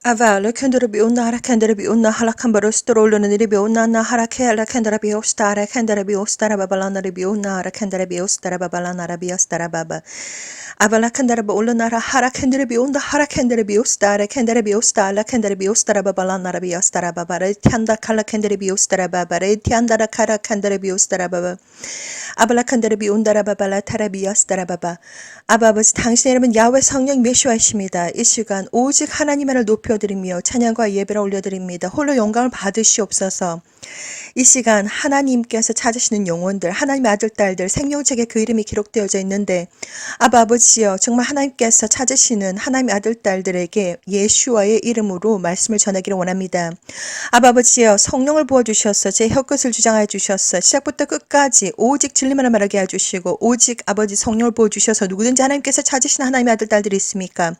Ava, lekendere biunna harakendere biunna halakambaro strolune ribiunna na harake lekendere biostara kendere biostara babalana ribiunna harakendere biostara babalana rabiostara baba. Ava lekendere biunna harakendere biunna harakendere biostara kendere biostala kendere biostara babalana rabiostara baba. Tianda kala kendere biostara baba. Tianda kara kendere biostara baba. 아발라 칸다라비 온다라바발라 타라비야스다라바바. 아버지 당신의 이름은 야훼 성령 메시아이십니다. 이 시간 오직 하나님만을 높여드리며 찬양과 예배를 올려드립니다. 홀로 영광을 받으시옵소서. 이 시간 하나님께서 찾으시는 영혼들, 하나님의 아들, 딸들, 생명책에 그 이름이 기록되어져 있는데 아버지여 정말 하나님께서 찾으시는 하나님의 아들, 딸들에게 예수와의 이름으로 말씀을 전하기를 원합니다. 아버지여 성령을 부어주셔서 제 혀끝을 주장하여 주셔서 시작부터 끝까지 오직 진리만을 말하게 해주시고 오직 아버지 성령을 부어주셔서 누구든지 하나님께서 찾으시는 하나님의 아들, 딸들이 있습니까?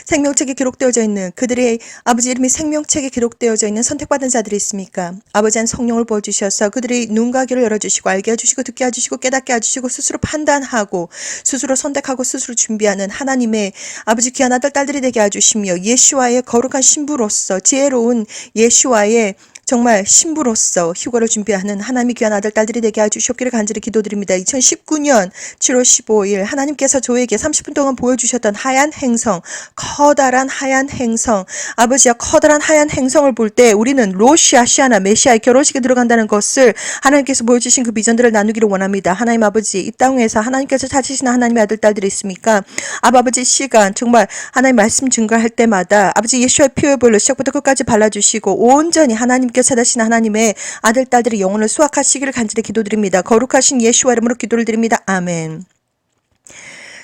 생명책에 기록되어져 있는 그들의 아버지 이름이 생명책에 기록되어져 있는 선택받은 자들이 있습니까? 아버지 한 성령을 부어주셔서 그들의 눈과 귀를 열어주시고 알게 해주시고 듣게 해주시고 깨닫게 해주시고 스스로 판단하고 스스로 선택하고 스스로 준비하는 하나님의 아버지 귀한 아들 딸들이 되게 해주시며 예수와의 거룩한 신부로서 지혜로운 예수와의 정말 신부로서 휴거를 준비하는 하나님의 귀한 아들 딸들이 되게 해주시옵기를 간절히 기도드립니다. 2019년 7월 15일 하나님께서 저에게 30분 동안 보여주셨던 하얀 행성, 커다란 하얀 행성, 아버지야 커다란 하얀 행성을 볼 때 우리는 로시아, 시아나, 메시아의 결혼식에 들어간다는 것을 하나님께서 보여주신 그 비전들을 나누기를 원합니다. 하나님 아버지 이 땅에서 하나님께서 찾으시는 하나님의 아들 딸들이 있습니까? 아버지 시간 정말 하나님 말씀 증거할 때마다 아버지 예수의 피의 보혈로 시작부터 끝까지 발라주시고 온전히 하나님께 찾으시는 하나님의 아들 딸들의 영혼을 수확하시기를 간절히 기도드립니다. 거룩하신 예수와 이름으로 기도를 드립니다. 아멘.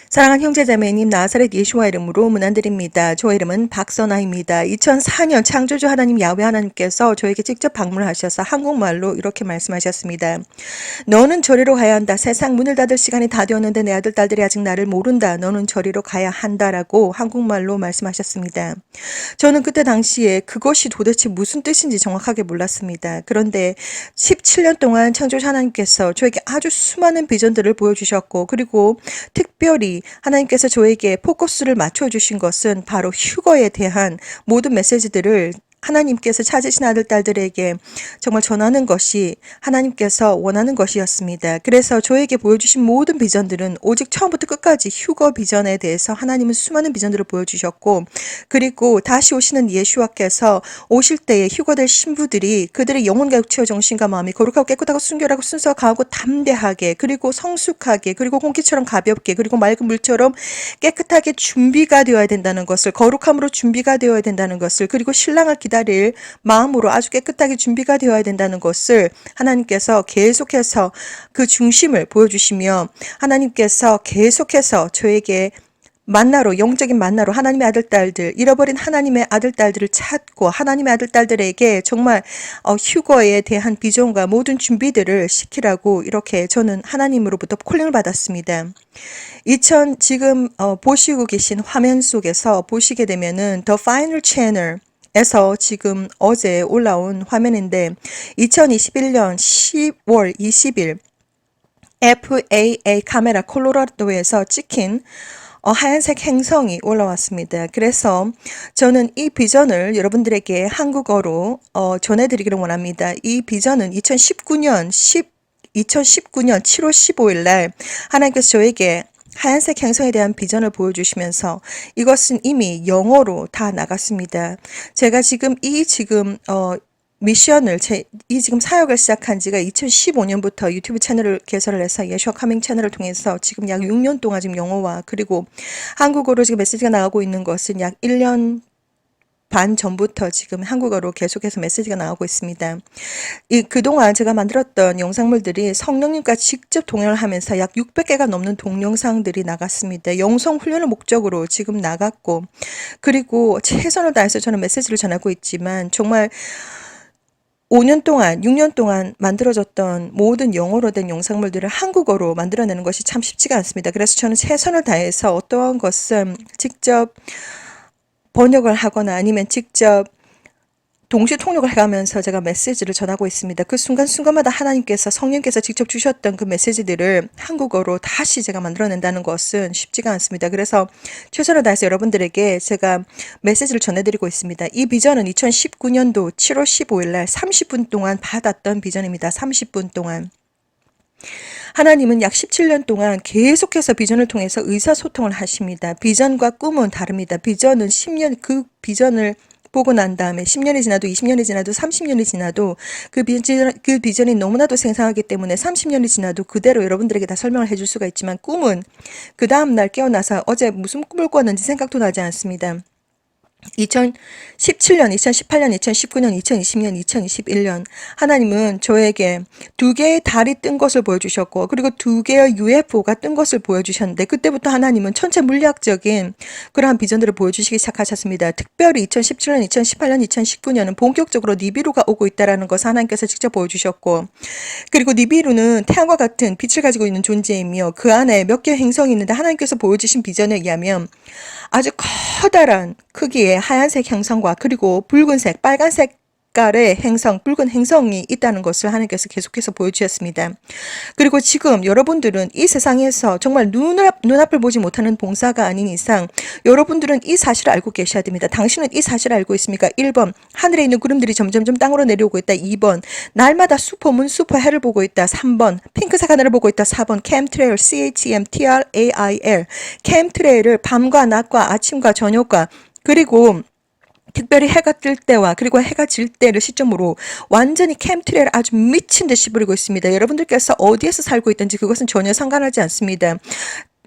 사랑하는 형제자매님 나사렛 예수와 이름으로 문안드립니다. 저 이름은 박선아입니다. 2004년 창조주 하나님 야훼 하나님께서 저에게 직접 방문하셔서 한국말로 이렇게 말씀하셨습니다. 너는 저리로 가야 한다. 세상 문을 닫을 시간이 다 되었는데 내 아들 딸들이 아직 나를 모른다. 너는 저리로 가야 한다라고 한국말로 말씀하셨습니다. 저는 그때 당시에 그것이 도대체 무슨 뜻인지 정확하게 몰랐습니다. 그런데 17년 동안 창조주 하나님께서 저에게 아주 수많은 비전들을 보여주셨고 그리고 특별히 하나님께서 저에게 포커스를 맞춰주신 것은 바로 휴거에 대한 모든 메시지들을 하나님께서 찾으신 아들 딸들에게 정말 전하는 것이 하나님께서 원하는 것이었습니다. 그래서 저에게 보여주신 모든 비전들은 오직 처음부터 끝까지 휴거 비전에 대해서 하나님은 수많은 비전들을 보여주셨고 그리고 다시 오시는 예수와께서 오실 때에 휴거될 신부들이 그들의 영혼과 육체와 정신과 마음이 거룩하고 깨끗하고 순결하고 순수하고 강하고 담대하게 그리고 성숙하게 그리고 공기처럼 가볍게 그리고 맑은 물처럼 깨끗하게 준비가 되어야 된다는 것을 거룩함으로 준비가 되어야 된다는 것을 그리고 신랑을 기다릴 마음으로 아주 깨끗하게 준비가 되어야 된다는 것을 하나님께서 계속해서 그 중심을 보여주시며 하나님께서 계속해서 저에게 만나로 영적인 만나로 하나님의 아들 딸들 잃어버린 하나님의 아들 딸들을 찾고 하나님의 아들 딸들에게 정말 휴거에 대한 비전과 모든 준비들을 시키라고 이렇게 저는 하나님으로부터 콜링을 받았습니다. 지금 보시고 계신 화면 속에서 보시게 되면은 The Final Channel 에서 지금 어제 올라온 화면인데 2021년 10월 20일 FAA 카메라 콜로라도에서 찍힌 하얀색 행성이 올라왔습니다. 그래서 저는 이 비전을 여러분들에게 한국어로 전해드리기를 원합니다. 이 비전은 2019년 7월 15일 날 하나님께서 저에게 하얀색 행성에 대한 비전을 보여주시면서 이것은 이미 영어로 다 나갔습니다. 제가 지금 미션을 지금 사역을 시작한 지가 2015년부터 유튜브 채널을 개설을 해서 예수와 카밍 채널을 통해서 지금 약 6년 동안 지금 영어와 그리고 한국어로 지금 메시지가 나가고 있는 것은 약 1년 반 전부터 지금 한국어로 계속해서 메시지가 나오고 있습니다. 그동안 제가 만들었던 영상물들이 성령님과 직접 동행을 하면서 약 600개가 넘는 동영상들이 나갔습니다. 영성 훈련을 목적으로 지금 나갔고 그리고 최선을 다해서 저는 메시지를 전하고 있지만 정말 5년 동안, 6년 동안 만들어졌던 모든 영어로 된 영상물들을 한국어로 만들어내는 것이 참 쉽지가 않습니다. 그래서 저는 최선을 다해서 어떠한 것은 직접 번역을 하거나 아니면 직접 동시 통역을 해가면서 제가 메시지를 전하고 있습니다. 그 순간순간마다 하나님께서 성령께서 직접 주셨던 그 메시지들을 한국어로 다시 제가 만들어낸다는 것은 쉽지가 않습니다. 그래서 최선을 다해서 여러분들에게 제가 메시지를 전해드리고 있습니다. 이 비전은 2019년도 7월 15일 날 30분 동안 받았던 비전입니다. 30분 동안. 하나님은 약 17년 동안 계속해서 비전을 통해서 의사소통을 하십니다. 비전과 꿈은 다릅니다. 비전은 10년, 그 비전을 보고 난 다음에 10년이 지나도 20년이 지나도 30년이 지나도 그 비전이 너무나도 생생하기 때문에 30년이 지나도 그대로 여러분들에게 다 설명을 해줄 수가 있지만 꿈은 그 다음날 깨어나서 어제 무슨 꿈을 꿨는지 생각도 나지 않습니다. 2017년, 2018년, 2019년, 2020년, 2021년 하나님은 저에게 2개의 달이 뜬 것을 보여주셨고 그리고 2개의 UFO가 뜬 것을 보여주셨는데 그때부터 하나님은 천체 물리학적인 그러한 비전들을 보여주시기 시작하셨습니다. 특별히 2017년, 2018년, 2019년은 본격적으로 니비루가 오고 있다는 것을 하나님께서 직접 보여주셨고 그리고 니비루는 태양과 같은 빛을 가지고 있는 존재이며 그 안에 몇 개의 행성이 있는데 하나님께서 보여주신 비전에 의하면 아주 커다란 크기의 하얀색 행성과 그리고 붉은색, 빨간색 색깔의 행성, 붉은 행성이 있다는 것을 하나님께서 계속해서 보여주셨습니다. 그리고 지금 여러분들은 이 세상에서 정말 눈앞을 보지 못하는 봉사가 아닌 이상 여러분들은 이 사실을 알고 계셔야 됩니다. 당신은 이 사실을 알고 있습니까? 1번, 하늘에 있는 구름들이 점점점 땅으로 내려오고 있다. 2번, 날마다 슈퍼문, 슈퍼해를 보고 있다. 3번, 핑크색 하늘을 보고 있다. 4번, 캠트레일, CHEMTRAIL, 캠트레일을 밤과 낮과 아침과 저녁과 그리고 특별히 해가 뜰 때와 그리고 해가 질 때를 시점으로 완전히 캠트레일을 아주 미친 듯이 부리고 있습니다. 여러분들께서 어디에서 살고 있든지 그것은 전혀 상관하지 않습니다.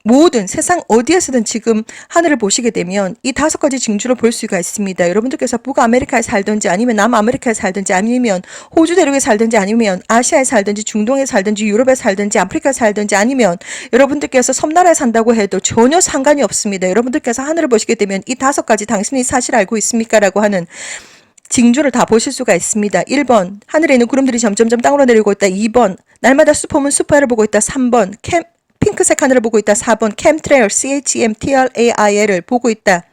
모든 세상 어디에서든 지금 하늘을 보시게 되면 이 5가지 징조를 볼 수가 있습니다. 여러분들께서 북아메리카에 살든지 아니면 남아메리카에 살든지 아니면 호주 대륙에 살든지 아니면 아시아에 살든지 중동에 살든지 유럽에 살든지 아프리카에 살든지 아니면 여러분들께서 섬나라에 산다고 해도 전혀 상관이 없습니다. 여러분들께서 하늘을 보시게 되면 이 5가지 당신이 사실 알고 있습니까? 라고 하는 징조를 다 보실 수가 있습니다. 1번, 하늘에 있는 구름들이 점점점 땅으로 내리고 있다. 2번, 날마다 슈퍼문 슈퍼해를 보고 있다. 3번, 핑크색 하늘을 보고 있다. 4번, 캠트레일, CHEMTRAIL을 보고 있다.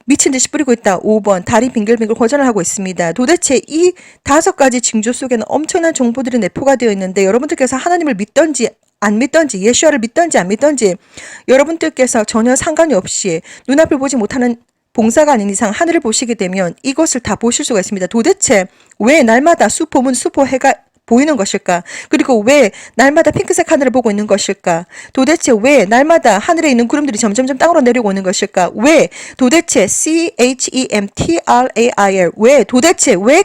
미친 듯이 뿌리고 있다. 5번, 달이 빙글빙글 고전을 하고 있습니다. 도대체 이 5가지 징조 속에는 엄청난 정보들이 내포가 되어 있는데 여러분들께서 하나님을 믿던지 안 믿던지 예수와를 믿던지 안 믿던지 여러분들께서 전혀 상관이 없이 눈앞을 보지 못하는 봉사가 아닌 이상 하늘을 보시게 되면 이것을 다 보실 수가 있습니다. 도대체 왜 날마다 슈퍼문, 슈퍼해가 보이는 것일까? 그리고 왜 날마다 핑크색 하늘을 보고 있는 것일까? 도대체 왜 날마다 하늘에 있는 구름들이 점점점 땅으로 내려오고 있는 것일까? 왜 도대체 CHEMTRAIL 왜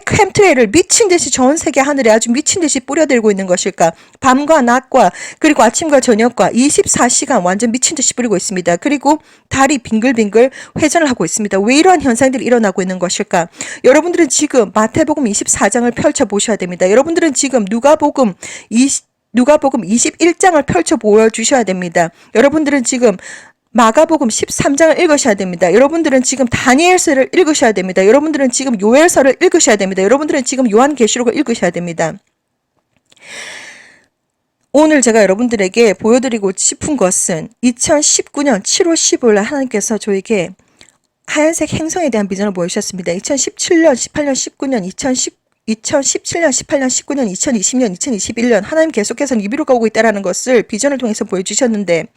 캠트레일을 미친 듯이 전 세계 하늘에 아주 미친 듯이 뿌려들고 있는 것일까? 밤과 낮과 그리고 아침과 저녁과 24시간 완전 미친 듯이 뿌리고 있습니다. 그리고 달이 빙글빙글 회전을 하고 있습니다. 왜 이러한 현상들이 일어나고 있는 것일까? 여러분들은 지금 마태복음 24장을 펼쳐 보셔야 됩니다. 여러분들은 지금 누가복음 21장을 펼쳐 보여주셔야 됩니다. 여러분들은 지금 마가복음 13장을 읽으셔야 됩니다. 여러분들은 지금 다니엘서를 읽으셔야 됩니다. 여러분들은 지금 요엘서를 읽으셔야 됩니다. 여러분들은 지금 요한계시록을 읽으셔야 됩니다. 오늘 제가 여러분들에게 보여드리고 싶은 것은 2019년 7월 15일 날 하나님께서 저에게 하얀색 행성에 대한 비전을 보여주셨습니다. 2017년, 18년, 19년, 2017년, 18년, 19년, 2020년, 2021년 하나님 계속해서 니비루가 오고 있다는 것을 비전을 통해서 보여주셨는데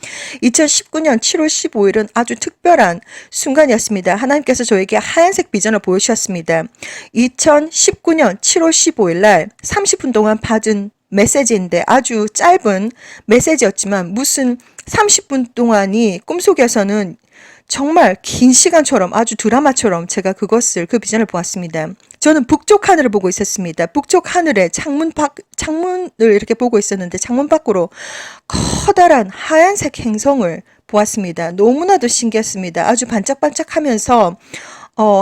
2019년 7월 15일은 아주 특별한 순간이었습니다. 하나님께서 저에게 하얀색 비전을 보여주셨습니다. 2019년 7월 15일 날 30분 동안 받은 메시지인데 아주 짧은 메시지였지만 무슨 30분 동안이 꿈속에서는 정말 긴 시간처럼 아주 드라마처럼 제가 그 비전을 보았습니다. 저는 북쪽 하늘을 보고 있었습니다. 북쪽 하늘에 창문을 이렇게 보고 있었는데 창문 밖으로 커다란 하얀색 행성을 보았습니다. 너무나도 신기했습니다. 아주 반짝반짝하면서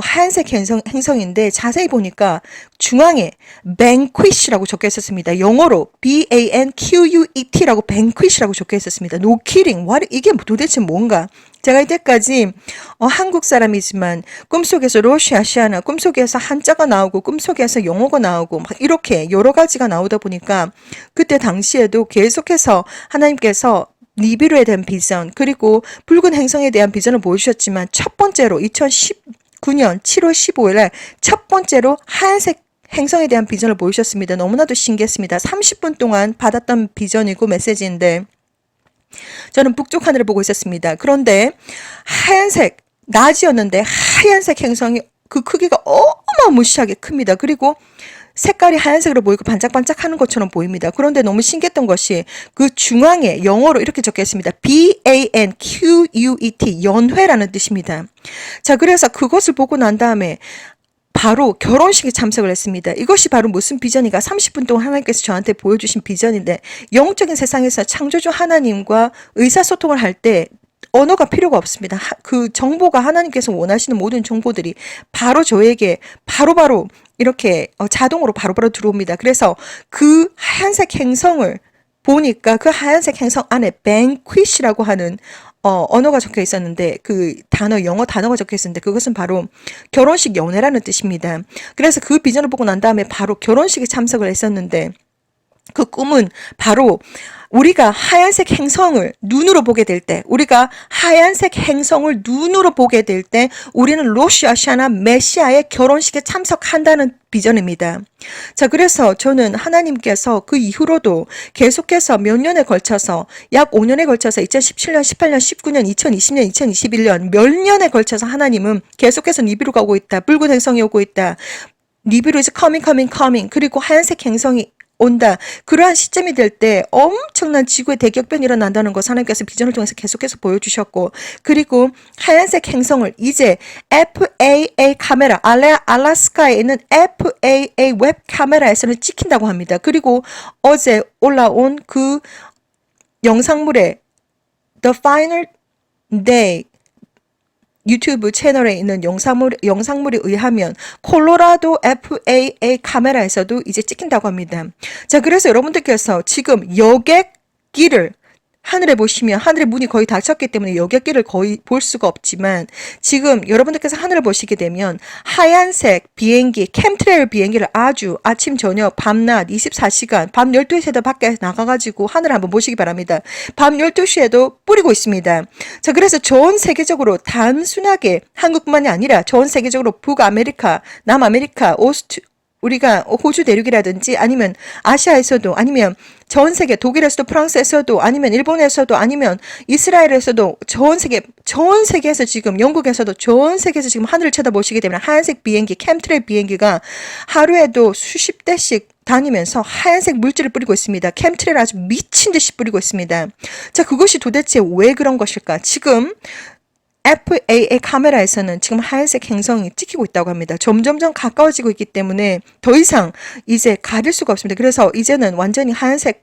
하얀색 행성인데 자세히 보니까 중앙에 banquet이라고 적혀 있었습니다. 영어로 BANQUET라고 banquet이라고 적혀 있었습니다. No kidding. 이게 도대체 뭔가? 제가 이때까지 한국 사람이지만 꿈속에서 러시아시아나 꿈속에서 한자가 나오고 꿈속에서 영어가 나오고 막 이렇게 여러 가지가 나오다 보니까 그때 당시에도 계속해서 하나님께서 니비루에 대한 비전 그리고 붉은 행성에 대한 비전을 보여주셨지만 첫 번째로 2019년 7월 15일 날 첫 번째로 하얀색 행성에 대한 비전을 보이셨습니다. 너무나도 신기했습니다. 30분 동안 받았던 비전이고 메시지인데 저는 북쪽 하늘을 보고 있었습니다. 그런데 하얀색, 낮이었는데 하얀색 행성이 그 크기가 어마무시하게 큽니다. 그리고 색깔이 하얀색으로 보이고 반짝반짝하는 것처럼 보입니다. 그런데 너무 신기했던 것이 그 중앙에 영어로 이렇게 적혀 있습니다. BANQUET, 연회라는 뜻입니다. 자, 그래서 그것을 보고 난 다음에 바로 결혼식에 참석을 했습니다. 이것이 바로 무슨 비전인가? 30분 동안 하나님께서 저한테 보여주신 비전인데 영적인 세상에서 창조주 하나님과 의사소통을 할 때 언어가 필요가 없습니다. 그 정보가 하나님께서 원하시는 모든 정보들이 바로 저에게 바로바로 이렇게 자동으로 바로바로 들어옵니다. 그래서 그 하얀색 행성을 보니까 그 하얀색 행성 안에 banquet이라고 하는 언어가 적혀 있었는데 그 단어, 영어 단어가 적혀 있었는데 그것은 바로 결혼식 연회라는 뜻입니다. 그래서 그 비전을 보고 난 다음에 바로 결혼식에 참석을 했었는데 그 꿈은 바로 우리가 하얀색 행성을 눈으로 보게 될 때, 우리가 하얀색 행성을 눈으로 보게 될 때 우리는 로시 하샤나 메시아의 결혼식에 참석한다는 비전입니다. 자, 그래서 저는 하나님께서 그 이후로도 계속해서 몇 년에 걸쳐서 약 5년에 걸쳐서 2017년, 18년, 19년, 2020년, 2021년 몇 년에 걸쳐서 하나님은 계속해서 니비루가 오고 있다. 붉은 행성이 오고 있다. 니비루 is coming. 그리고 하얀색 행성이 온다. 그러한 시점이 될 때 엄청난 지구의 대격변이 일어난다는 것을 하나님께서 비전을 통해서 계속해서 보여주셨고, 그리고 하얀색 행성을 이제 FAA 카메라, 알래스카에 있는 FAA 웹 카메라에서는 찍힌다고 합니다. 그리고 어제 올라온 그 영상물에 The Final Day 유튜브 채널에 있는 영상물에 의하면 콜로라도 FAA 카메라에서도 이제 찍힌다고 합니다. 자, 그래서 여러분들께서 지금 여객기를 하늘에 보시면 하늘의 문이 거의 닫혔기 때문에 여객기를 거의 볼 수가 없지만 지금 여러분들께서 하늘을 보시게 되면 하얀색 비행기, 캠트레일 비행기를 아주 아침, 저녁, 밤낮 24시간, 밤 12시에도 밖에 나가가지고 하늘을 한번 보시기 바랍니다. 밤 12시에도 뿌리고 있습니다. 자, 그래서 전 세계적으로 단순하게 한국뿐만이 아니라 전 세계적으로 북아메리카, 남아메리카, 우리가 호주 대륙이라든지 아니면 아시아에서도 아니면 전 세계 독일에서도 프랑스에서도 아니면 일본에서도 아니면 이스라엘에서도 전 세계에서 지금 영국에서도 전 세계에서 지금 하늘을 쳐다보시게 되면 하얀색 비행기, 캠트레일 비행기가 하루에도 수십 대씩 다니면서 하얀색 물질을 뿌리고 있습니다. 캠트레일 아주 미친 듯이 뿌리고 있습니다. 자, 그것이 도대체 왜 그런 것일까? 지금 FAA 카메라에서는 지금 하얀색 행성이 찍히고 있다고 합니다. 점점점 가까워지고 있기 때문에 더 이상 이제 가릴 수가 없습니다. 그래서 이제는 완전히 하얀색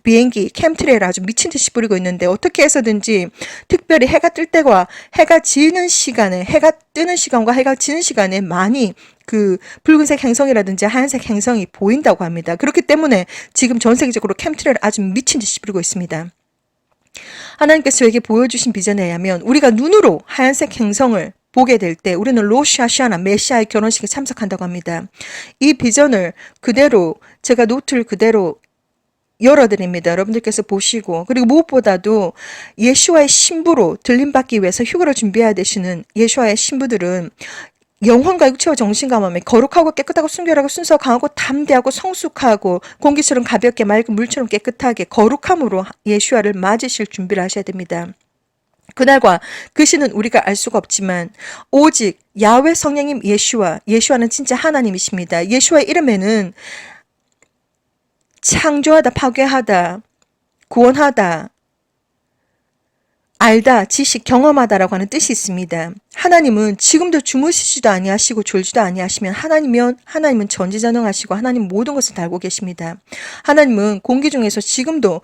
비행기, 캠트레일 아주 미친 듯이 뿌리고 있는데 어떻게 해서든지 특별히 해가 뜰 때와 해가 지는 시간에, 해가 뜨는 시간과 해가 지는 시간에 많이 그 붉은색 행성이라든지 하얀색 행성이 보인다고 합니다. 그렇기 때문에 지금 전 세계적으로 캠트레일 아주 미친 듯이 뿌리고 있습니다. 하나님께서 저에게 보여주신 비전에 의하면 우리가 눈으로 하얀색 행성을 보게 될 때 우리는 로시아시아나 메시아의 결혼식에 참석한다고 합니다. 이 비전을 그대로 제가 노트를 그대로 열어드립니다. 여러분들께서 보시고, 그리고 무엇보다도 예수와의 신부로 들림받기 위해서 휴가를 준비해야 되시는 예수와의 신부들은 영혼과 육체와 정신과 마음에 거룩하고 깨끗하고 순결하고 순수하고 강하고 담대하고 성숙하고 공기처럼 가볍게 맑은 물처럼 깨끗하게 거룩함으로 예수와를 맞으실 준비를 하셔야 됩니다. 그날과 그 시는 우리가 알 수가 없지만 오직 야훼 성령님 예수와는 진짜 하나님이십니다. 예수와의 이름에는 창조하다, 파괴하다, 구원하다, 알다, 지식, 경험하다라고 하는 뜻이 있습니다. 하나님은 지금도 주무시지도 아니하시고 졸지도 아니하시면 하나님은 전지전능하시고 하나님 모든 것을 다 알고 계십니다. 하나님은 공기 중에서 지금도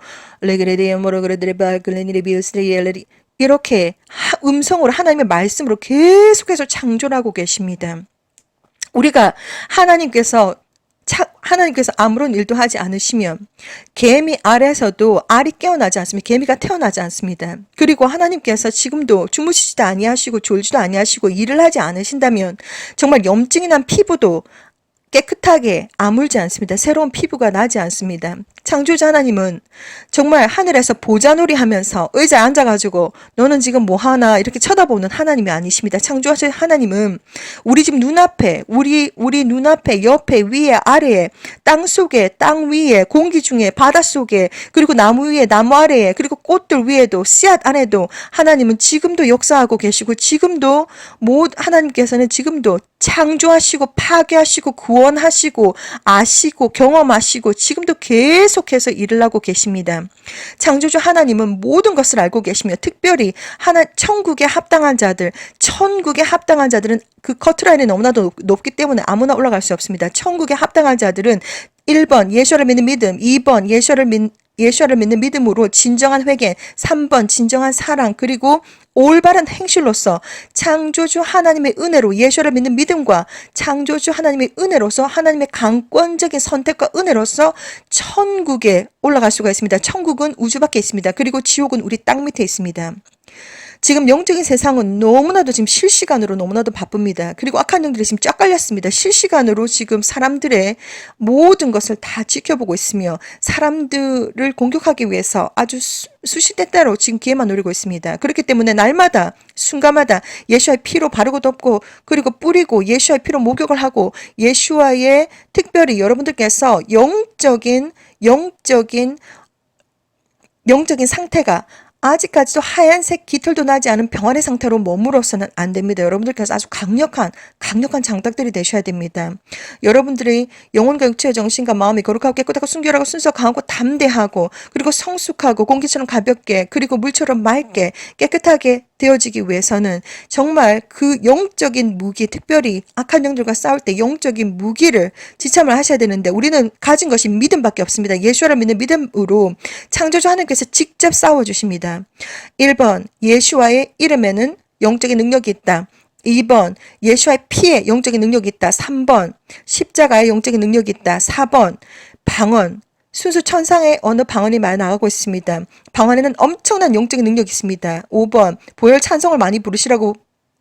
이렇게 음성으로 하나님의 말씀으로 계속해서 창조를 하고 계십니다. 우리가 하나님께서 아무런 일도 하지 않으시면 개미 알에서도 알이 깨어나지 않습니다. 개미가 태어나지 않습니다. 그리고 하나님께서 지금도 주무시지도 아니하시고 졸지도 아니하시고 일을 하지 않으신다면 정말 염증이 난 피부도 깨끗하게 아물지 않습니다. 새로운 피부가 나지 않습니다. 창조주 하나님은 정말 하늘에서 보자놀이 하면서 의자에 앉아가지고 너는 지금 뭐하나 이렇게 쳐다보는 하나님이 아니십니다. 창조주 하나님은 우리 집 눈앞에 우리 눈앞에 옆에 위에 아래에 땅 속에 땅 위에 공기 중에 바다 속에 그리고 나무 위에 나무 아래에 그리고 꽃들 위에도 씨앗 안에도 하나님은 지금도 역사하고 계시고 지금도 하나님께서는 지금도 창조하시고 파괴하시고 구원하시고 아시고 경험하시고 지금도 계속해서 일을 하고 계십니다. 창조주 하나님은 모든 것을 알고 계시며 특별히 천국에 합당한 자들은 그 커트라인이 너무나도 높기 때문에 아무나 올라갈 수 없습니다. 천국에 합당한 자들은 1번 예수를 믿는 믿음, 2번 예수를 믿는 믿음으로 진정한 회개, 3번 진정한 사랑, 그리고 올바른 행실로서 창조주 하나님의 은혜로 예수를 믿는 믿음과 창조주 하나님의 은혜로서 하나님의 강권적인 선택과 은혜로서 천국에 올라갈 수가 있습니다. 천국은 우주 밖에 있습니다. 그리고 지옥은 우리 땅 밑에 있습니다. 지금 영적인 세상은 너무나도 지금 실시간으로 너무나도 바쁩니다. 그리고 악한 영들이 지금 쫙 깔렸습니다. 실시간으로 지금 사람들의 모든 것을 다 지켜보고 있으며 사람들을 공격하기 위해서 아주 수시대 따로 지금 기회만 노리고 있습니다. 그렇기 때문에 날마다 순간마다 예수와의 피로 바르고 덮고 그리고 뿌리고 예수와의 피로 목욕을 하고 예수와의 특별히 여러분들께서 영적인 상태가 아직까지도 하얀색 깃털도 나지 않은 병아리 상태로 머물러서는 안 됩니다. 여러분들께서 아주 강력한 장닭들이 되셔야 됩니다. 여러분들이 영혼과 육체의 정신과 마음이 거룩하고 깨끗하고 순결하고 순수하고 강하고 담대하고 그리고 성숙하고 공기처럼 가볍게 그리고 물처럼 맑게 깨끗하게 되어지기 위해서는 정말 그 영적인 무기, 특별히 악한 영들과 싸울 때 영적인 무기를 지참을 하셔야 되는데 우리는 가진 것이 믿음밖에 없습니다. 예수를 믿는 믿음으로 창조주 하나님께서 직접 싸워주십니다. 1번 예수와의 이름에는 영적인 능력이 있다. 2번 예수와의 피에 영적인 능력이 있다. 3번 십자가에 영적인 능력이 있다. 4번 방언 순수 천상의 어느 방언이 많이 나가고 있습니다. 방언에는 엄청난 영적인 능력이 있습니다. 5번 보혈 찬송을 많이 부르시라고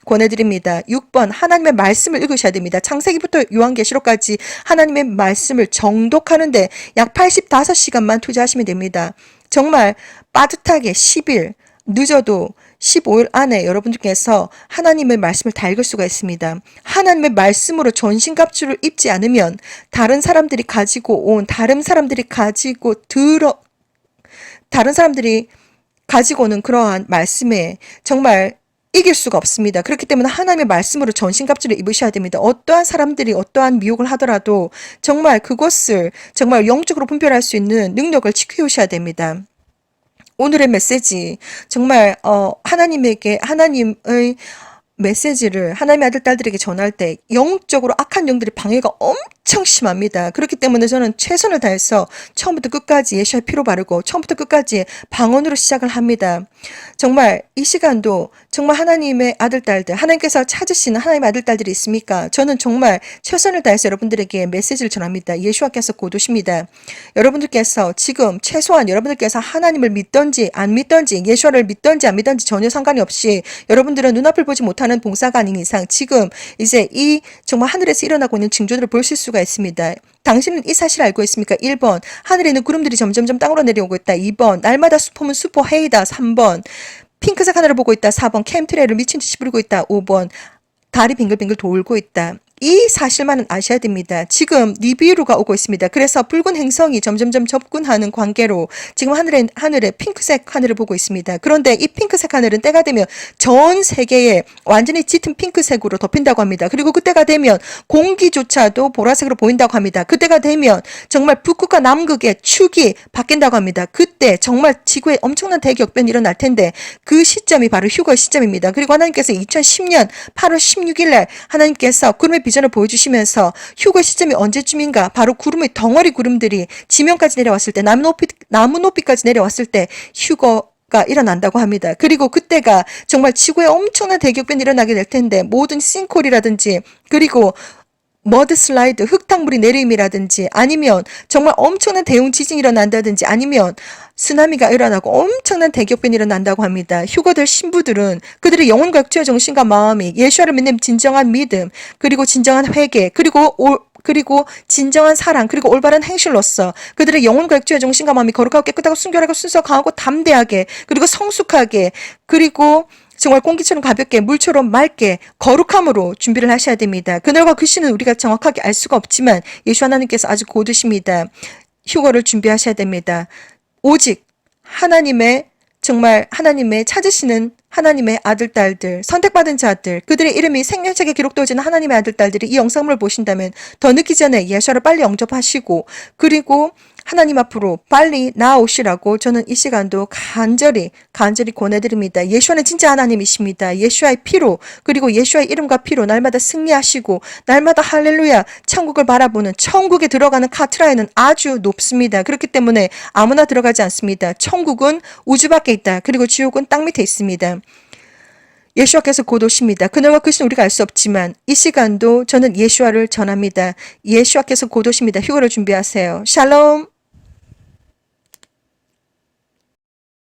권해드립니다. 6번 하나님의 말씀을 읽으셔야 됩니다. 창세기부터 요한계시록까지 하나님의 말씀을 정독하는데 약 85시간만 투자하시면 됩니다. 정말 빠듯하게 10일 늦어도 15일 안에 여러분들께서 하나님의 말씀을 다 읽을 수가 있습니다. 하나님의 말씀으로 전신갑주를 입지 않으면 다른 사람들이 가지고 오는 그러한 말씀에 정말 이길 수가 없습니다. 그렇기 때문에 하나님의 말씀으로 전신갑주를 입으셔야 됩니다. 어떠한 사람들이 어떠한 미혹을 하더라도 정말 그것을 정말 영적으로 분별할 수 있는 능력을 지키셔야 됩니다. 오늘의 메시지 정말 하나님의 메시지를 하나님의 아들 딸들에게 전할 때 영적으로 악한 영들의 방해가 엄청 심합니다. 그렇기 때문에 저는 최선을 다해서 처음부터 끝까지 예수의 피로 바르고 처음부터 끝까지 방언으로 시작을 합니다. 정말 이 시간도 정말 하나님의 아들 딸들, 하나님께서 찾으시는 하나님의 아들 딸들이 있습니까? 저는 정말 최선을 다해서 여러분들에게 메시지를 전합니다. 예수와께서 곧 오십니다. 여러분들께서 지금 최소한 여러분들께서 하나님을 믿던지 안 믿던지 예수를 믿던지 안 믿던지 전혀 상관이 없이 여러분들은 눈앞을 보지 못하는 봉사가 아닌 이상 지금 이제 이 정말 하늘에서 일어나고 있는 징조들을 보실 수가 있습니다. 당신은 이 사실을 알고 있습니까? 1번 하늘에 있는 구름들이 점점점 땅으로 내려오고 있다. 2번 날마다 수포면 수포 해이다. 3번 핑크색 하늘을 보고 있다. 4번 캠트레이를 미친 듯이 부리고 있다. 5번 달이 빙글빙글 돌고 있다. 이 사실만은 아셔야 됩니다. 지금 니비루가 오고 있습니다. 그래서 붉은 행성이 점점점 접근하는 관계로 지금 하늘에 핑크색 하늘을 보고 있습니다. 그런데 이 핑크색 하늘은 때가 되면 전 세계에 완전히 짙은 핑크색으로 덮인다고 합니다. 그리고 그때가 되면 공기조차도 보라색으로 보인다고 합니다. 그때가 되면 정말 북극과 남극의 축이 바뀐다고 합니다. 그때 정말 지구에 엄청난 대격변이 일어날 텐데 그 시점이 바로 휴거의 시점입니다. 그리고 하나님께서 2010년 8월 16일 날 하나님께서 구름의 비전을 보여주시면서 휴거 시점이 언제쯤인가 바로 덩어리 구름들이 지면까지 내려왔을 때 나무 높이까지 내려왔을 때 휴거가 일어난다고 합니다. 그리고 그때가 정말 지구에 엄청난 대격변이 일어나게 될 텐데 모든 싱크홀이라든지 그리고 머드 슬라이드, 흙탕물이 내림이라든지 아니면 정말 엄청난 대형 지진이 일어난다든지 아니면 쓰나미가 일어나고 엄청난 대격변이 일어난다고 합니다. 휴거될 신부들은 그들의 영혼과 육체의 정신과 마음이 예수를 믿는 진정한 믿음 그리고 진정한 회개 그리고 그리고 진정한 사랑, 그리고 올바른 행실로서 그들의 영혼과 액주의 정신과 마음이 거룩하고 깨끗하고 순결하고 순수하고 강하고 담대하게, 그리고 성숙하게, 그리고 정말 공기처럼 가볍게, 물처럼 맑게, 거룩함으로 준비를 하셔야 됩니다. 그날과 그 시는 우리가 정확하게 알 수가 없지만 예수 하나님께서 아주 고드십니다. 휴거를 준비하셔야 됩니다. 오직 하나님의, 정말 하나님의 찾으시는 하나님의 아들, 딸들, 선택받은 자들, 그들의 이름이 생명책에 기록되어지는 하나님의 아들, 딸들이 이 영상을 보신다면 더 늦기 전에 예수를 빨리 영접하시고, 그리고 하나님 앞으로 빨리 나아오시라고 저는 이 시간도 간절히 권해드립니다. 예수와는 진짜 하나님이십니다. 예수와의 피로, 그리고 예수와의 이름과 피로 날마다 승리하시고 날마다 할렐루야 천국을 바라보는, 천국에 들어가는 카트라인은 아주 높습니다. 그렇기 때문에 아무나 들어가지 않습니다. 천국은 우주 밖에 있다. 그리고 지옥은 땅 밑에 있습니다. 예수와께서 곧 오십니다. 그날과 그 시는 우리가 알 수 없지만 이 시간도 저는 예수와를 전합니다. 예수와께서 곧 오십니다. 휴거를 준비하세요. 샬롬.